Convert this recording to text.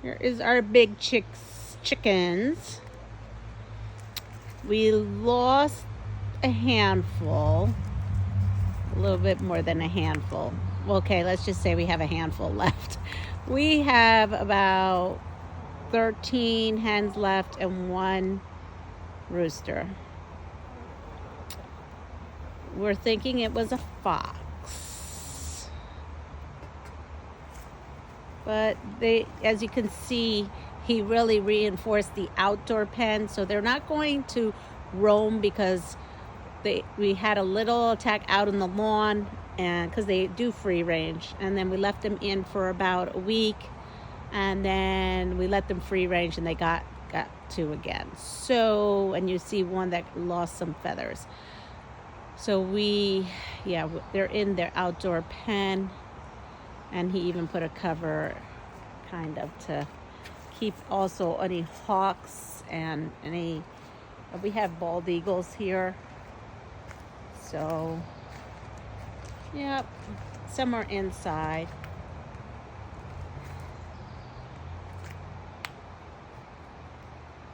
Here is our big chickens. We lost a handful, a little bit more than a handful. Okay, let's just say we have a handful left. We have about 13 hens left and 1 rooster. We're thinking it was a fox. But as you can see, he really reinforced the outdoor pen, so they're not going to roam because we had a little attack out in the lawn, and because they do free range, and then we left them in for about a week, and then we let them free range and they got to again. So, and you see one that lost some feathers. So they're in their outdoor pen, and he even put a cover kind of to keep also any hawks and any, we have bald eagles here. So, yep, some are inside.